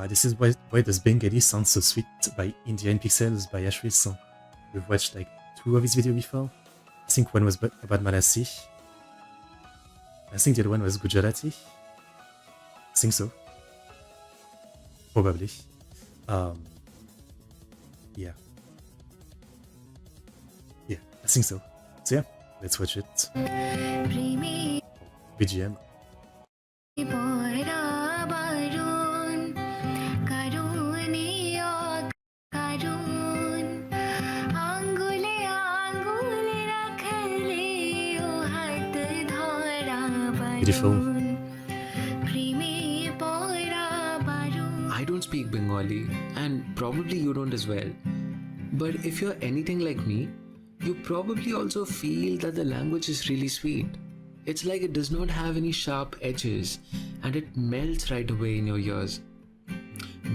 This is why does Bengali sound so sweet by Indian Pixels by Ashris. We've watched like 2 of his videos before. I think one was about Malasi. I think the other one was Gujarati. I think so. Probably. Yeah. Yeah, I think so. So yeah, let's watch it. BGM. Beautiful. I don't speak Bengali, and probably you don't as well. But if you're anything like me, you probably also feel that the language is really sweet. It's like it does not have any sharp edges, and it melts right away in your ears.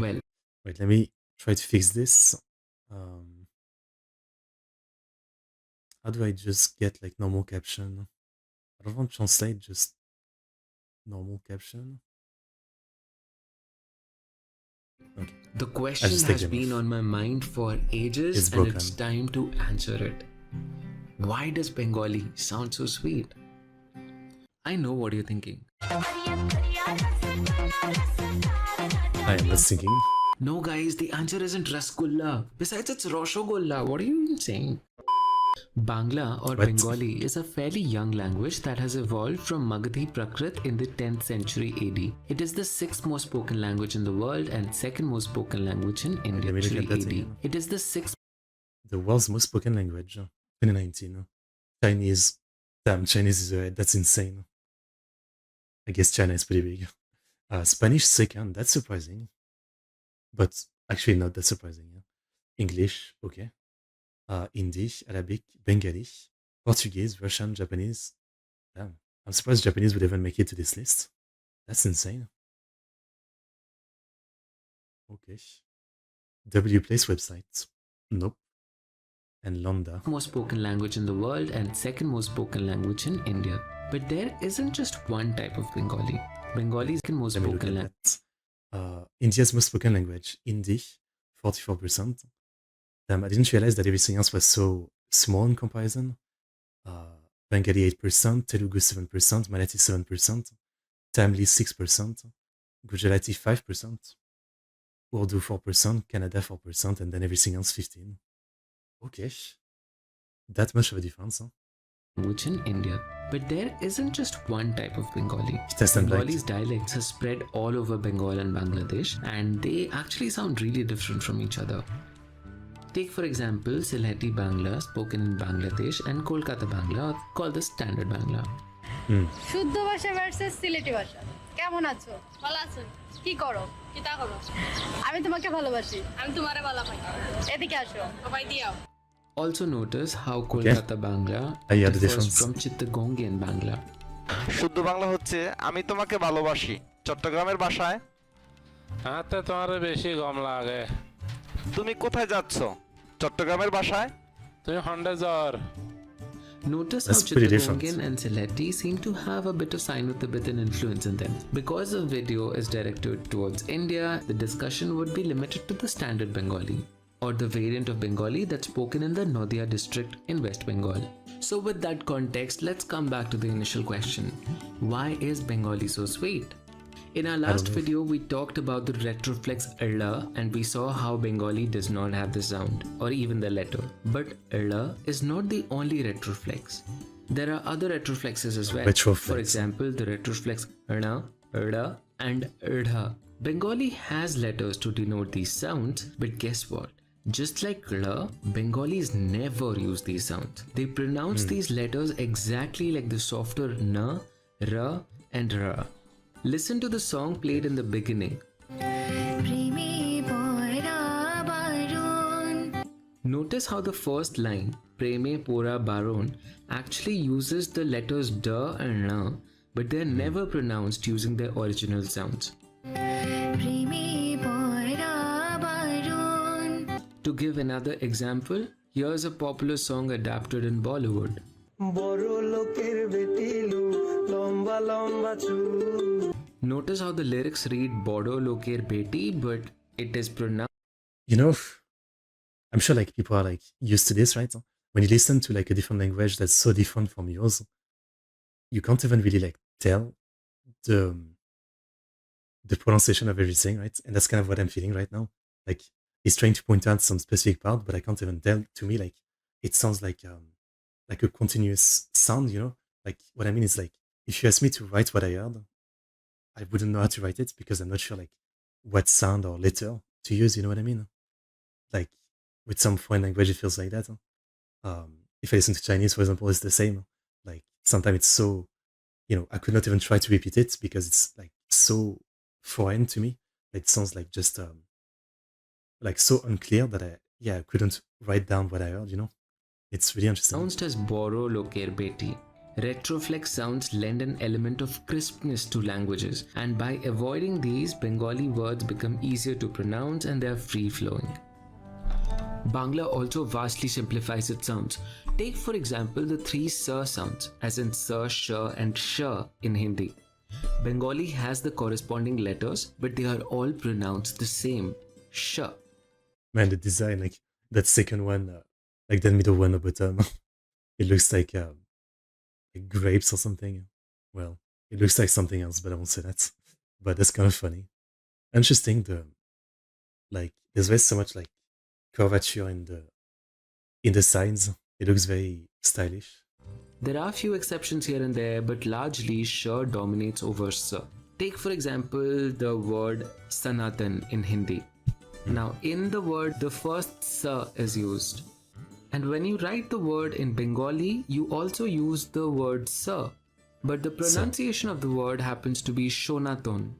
Well, wait, let me try to fix this. How do I just get like normal caption? I don't want to translate, just normal caption. Okay. The question has been on my mind for ages, and it's time to answer it. Why does Bengali sound so sweet? I know what you're thinking. I am not thinking. No guys, the answer isn't Rasgulla. Besides, it's Roshogolla. What are you even saying? Bangla or Bengali is a fairly young language that has evolved from Magadhi Prakrit in the 10th century AD. It is the 6th most spoken language in the world and 2nd most spoken language in India AD. It is the 6th. The world's most spoken language, 2019. Chinese. Damn, Chinese is ahead. That's insane. I guess China is pretty big. Spanish 2nd, that's surprising. But actually not that surprising. Yeah? English, okay. Hindi, Arabic, Bengali, Portuguese, Russian, Japanese. Damn, I'm surprised Japanese would even make it to this list. That's insane. Okay. W Place website. Nope. And Londa. Most spoken language in the world and 2nd most spoken language in India. But there isn't just one type of Bengali. Bengali is the most spoken language. India's most spoken language, Hindi, 44%. Damn, I didn't realize that everything else was so small in comparison. Bengali 8%, Telugu 7%, Marathi 7%, Tamil 6%, Gujarati 5%, Urdu 4%, Kannada 4%, and then everything else 15%. Okay. That much of a difference, huh? Which in India. But there isn't just one type of Bengali. Bengali's dialects have spread all over Bengal and Bangladesh, and they actually sound really different from each other. Take for example Sylheti Bangla spoken in Bangladesh and Kolkata Bangla called the standard Bangla. শুদ্ধ ভাষা versus Sylheti ভাষা কেমন আছো ভালো আছো কি করো কিটা করো আমি তোমাকে ভালোবাসি আমি তোমারে ভালোবাসি এদিকে আসো সবাই দিও. Also notice how Kolkata Bangla differs from Chittagonian Bangla. শুদ্ধ বাংলা হচ্ছে আমি তোমাকে ভালোবাসি. চট্টগ্রামের ভাষায় হাতে তোমার বেশি গম লাগে. তুমি কোথায় যাচ্ছ? চট্টগ্রামের ভাষায় তুমি হন্ডে যাও. Notice how Chittagonian and Sylheti seem to have a bit of Sino-Tibetan influence in them. Because the video is directed towards India, the discussion would be limited to the standard Bengali, or the variant of Bengali that's spoken in the Nadia district in West Bengal. So with that context, let's come back to the initial question. Why is Bengali so sweet? In our last video, we talked about the retroflex lla, and we saw how Bengali does not have the sound or even the letter. But lla is not the only retroflex. There are other retroflexes as well. For example, the retroflex rna, rda, and rdha. Bengali has letters to denote these sounds, but guess what? Just like lla, Bengalis never use these sounds. They pronounce these letters exactly like the softer na, ra, and ra. Listen to the song played in the beginning. Notice how the first line, Preme Pora Baron, actually uses the letters da and na, but they are never pronounced using their original sounds. To give another example, here's a popular song adapted in Bollywood. Notice how the lyrics read Bodo Loker Beti, but it is pronounced. You know, I'm sure like people are like used to this, right? When you listen to like a different language that's so different from yours, you can't even really like tell the pronunciation of everything, right? And that's kind of what I'm feeling right now. Like he's trying to point out some specific part, but I can't even tell. To me, like it sounds like a continuous sound, you know? Like what I mean is like if you ask me to write what I heard, I wouldn't know how to write it because I'm not sure like what sound or letter to use, you know what I mean? Like with some foreign language it feels like that. If I listen to Chinese, for example, it's the same. Like sometimes it's so, you know, I could not even try to repeat it because it's like so foreign to me. It sounds like just like so unclear that I couldn't write down what I heard, you know? It's really interesting. Pronounced as Boro Loker Beti. Retroflex sounds lend an element of crispness to languages, and by avoiding these, Bengali words become easier to pronounce and they are free flowing. Bangla also vastly simplifies its sounds. Take for example the three sir sounds, as in sir, sh, and sh in Hindi. Bengali has the corresponding letters, but they are all pronounced the same, sh. Man, the design, like that second one, like the middle one at the bottom, it looks like grapes or something. Well, it looks like something else, but I won't say that. But that's kind of funny. Interesting. There's so much like curvature in the sides. It looks very stylish. There are few exceptions here and there, but largely sh dominates over sa. Take for example the word Sanatan in Hindi. Now in the word the first sa is used. And when you write the word in Bengali, you also use the word sa. But the pronunciation of the word happens to be Shonaton.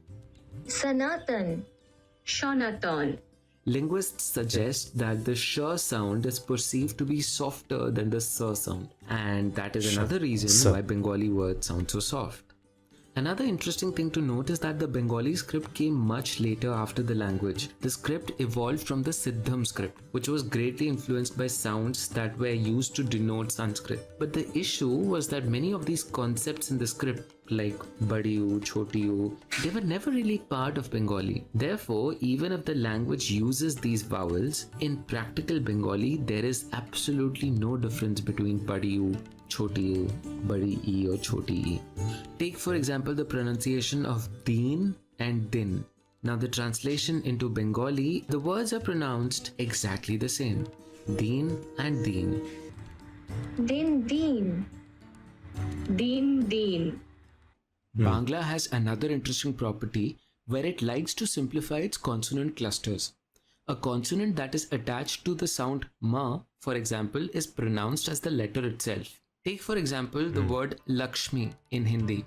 Sanatan. Shonaton. Linguists suggest that the sh sound is perceived to be softer than the sa sound, and that is another reason why Bengali words sound so soft. Another interesting thing to note is that the Bengali script came much later after the language. The script evolved from the Siddham script, which was greatly influenced by sounds that were used to denote Sanskrit. But the issue was that many of these concepts in the script, like Badiyu, Chotiyu, they were never really part of Bengali. Therefore, even if the language uses these vowels, in practical Bengali, there is absolutely no difference between Badiyu, Choti, Badi E or Choti E. Take for example the pronunciation of Deen and Din. Now the translation into Bengali, the words are pronounced exactly the same. Deen and Deen. Din, Deen. Deen, Deen. Bangla has another interesting property where it likes to simplify its consonant clusters. A consonant that is attached to the sound ma, for example, is pronounced as the letter itself. Take for example the word Lakshmi in Hindi.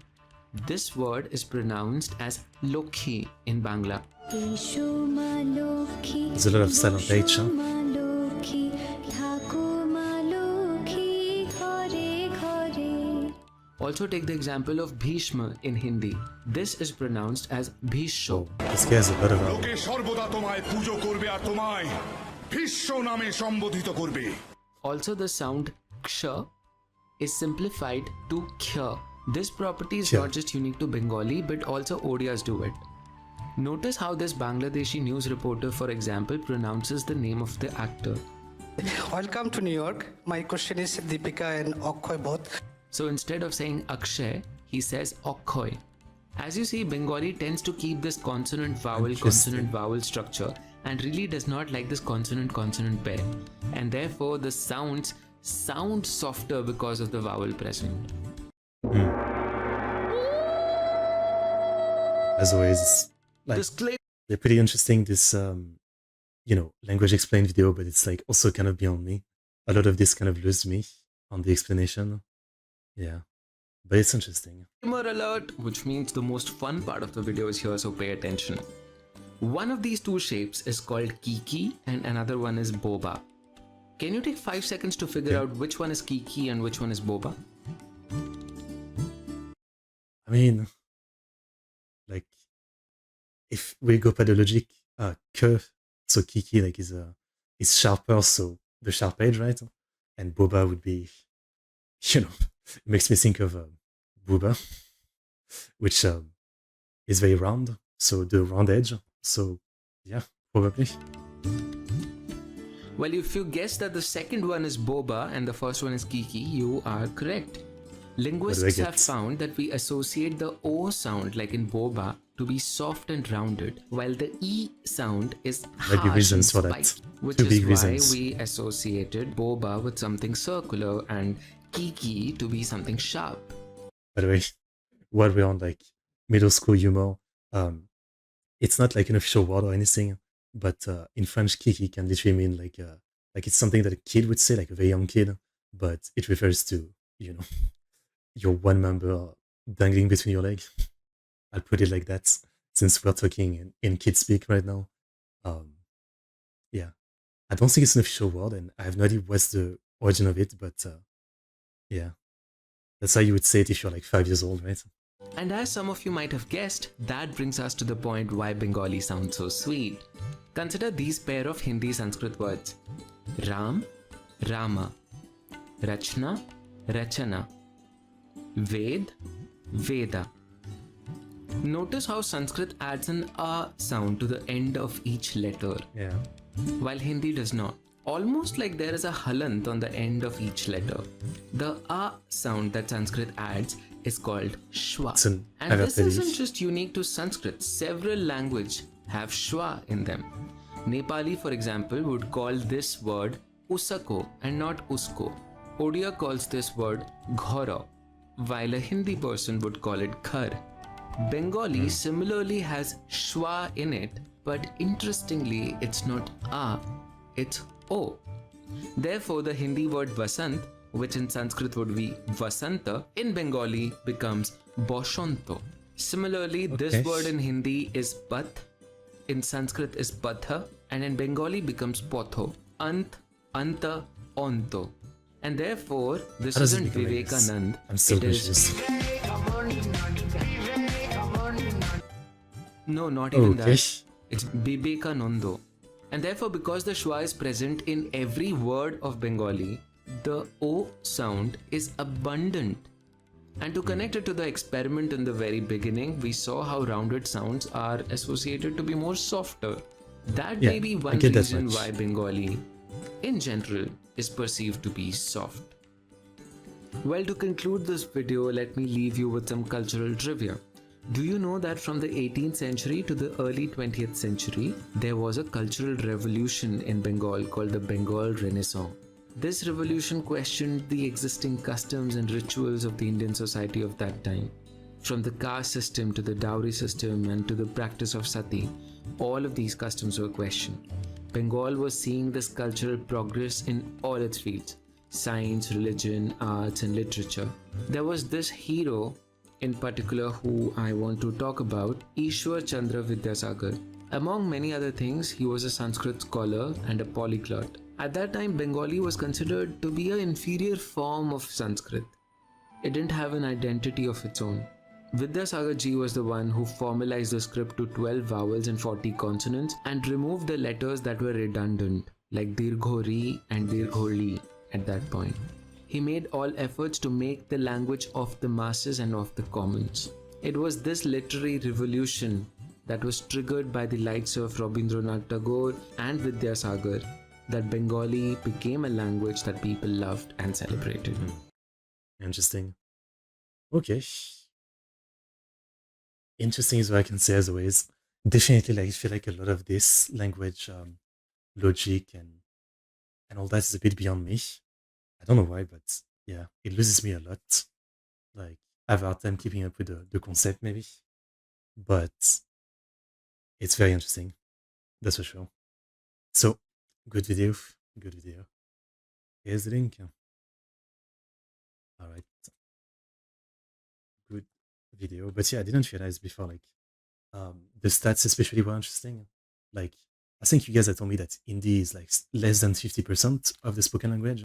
This word is pronounced as Lokhi in Bangla. There's a lot of silent H, huh? Also take the example of Bhishma in Hindi. This is pronounced as Bhisho. This guy has a lot of Also the sound ksha is simplified to kya. This property is not just unique to Bengali but also Odias do it. Notice how this Bangladeshi news reporter, for example, pronounces the name of the actor. Welcome to New York. My question is Deepika and Akshay both. So instead of saying Akshay, he says Akshay. As you see, Bengali tends to keep this consonant-vowel structure and really does not like this consonant-consonant pair. And therefore, the sounds sound softer because of the vowel pressing. As always, like, they're pretty interesting, this, language explained video, but it's like also kind of beyond me. A lot of this kind of loses me on the explanation. Yeah, but it's interesting. Disclaimer alert, which means the most fun part of the video is here, so pay attention. One of these two shapes is called Kiki and another one is Boba. Can you take 5 seconds to figure out which one is Kiki and which one is Boba? I mean, like, if we go by the logic, so Kiki like is sharper, so the sharp edge, right? And Boba would be, it makes me think of Booba, which is very round, so the round edge. So yeah, probably. Well, if you guess that the second one is boba and the first one is kiki, you are correct. Linguists have found that we associate the O sound, like in boba, to be soft and rounded, while the E sound is harsh and spiked, which is why we associated boba with something circular and kiki to be something sharp. By the way, while we're on like middle school humor, it's not like an official word or anything, but in French, kiki can literally mean like it's something that a kid would say, like a very young kid, but it refers to, you know, your one member dangling between your legs. I'll put it like that, since we're talking in kid speak right now. Yeah, I don't think it's an official word, and I have no idea what's the origin of it, but yeah, that's how you would say it if you're like 5 years old, right? And as some of you might have guessed, that brings us to the point why Bengali sounds so sweet. Consider these pair of Hindi Sanskrit words: Ram, Rama; Rachna, Rachana; Ved, Veda. Notice how Sanskrit adds an A sound to the end of each letter, Yeah. while Hindi does not. Almost like there is a halant on the end of each letter. The A sound that Sanskrit adds is called Shwa. And this isn't just unique to Sanskrit. Several languages have Shwa in them. Nepali, for example, would call this word Usako and not Usko. Odia calls this word Ghora, while a Hindi person would call it Ghar. Bengali similarly has Shwa in it, but interestingly, it's not A, it's O. Therefore, the Hindi word Vasant, which in Sanskrit would be Vasanta, in Bengali becomes Boshanto. Similarly, this word in Hindi is Path, in Sanskrit is Patha, and in Bengali becomes Potho. Ant, Anta, Onto. And therefore, this isn't Vivekanand. I'm still confused. No, not even that. It's Bibekanando. And therefore, because the Shwa is present in every word of Bengali, the O sound is abundant. And to connect it to the experiment in the very beginning, we saw how rounded sounds are associated to be more softer. That may be one reason why Bengali, in general, is perceived to be soft. Well, to conclude this video, let me leave you with some cultural trivia. Do you know that from the 18th century to the early 20th century, there was a cultural revolution in Bengal called the Bengal Renaissance? This revolution questioned the existing customs and rituals of the Indian society of that time. From the caste system to the dowry system and to the practice of sati, all of these customs were questioned. Bengal was seeing this cultural progress in all its fields: science, religion, arts, and literature. There was this hero in particular who I want to talk about, Ishwar Chandra Vidyasagar. Among many other things, he was a Sanskrit scholar and a polyglot. At that time, Bengali was considered to be an inferior form of Sanskrit. It didn't have an identity of its own. Vidyasagar ji was the one who formalized the script to 12 vowels and 40 consonants and removed the letters that were redundant, like Dirghori and Dirgholi at that point. He made all efforts to make the language of the masses and of the commons. It was this literary revolution that was triggered by the likes of Rabindranath Tagore and Vidyasagar that Bengali became a language that people loved and celebrated. Interesting. Okay. Interesting is what I can say as always. Definitely, like I feel like a lot of this language logic and all that is a bit beyond me. I don't know why, but yeah, it loses me a lot. Like I have a hard time keeping up with the concept maybe. But it's very interesting. That's for sure. So good video. Good video. Here's the link. Alright. Good video. But yeah, I didn't realize before like the stats especially were interesting. Like I think you guys had told me that Hindi is like less than 50% of the spoken language.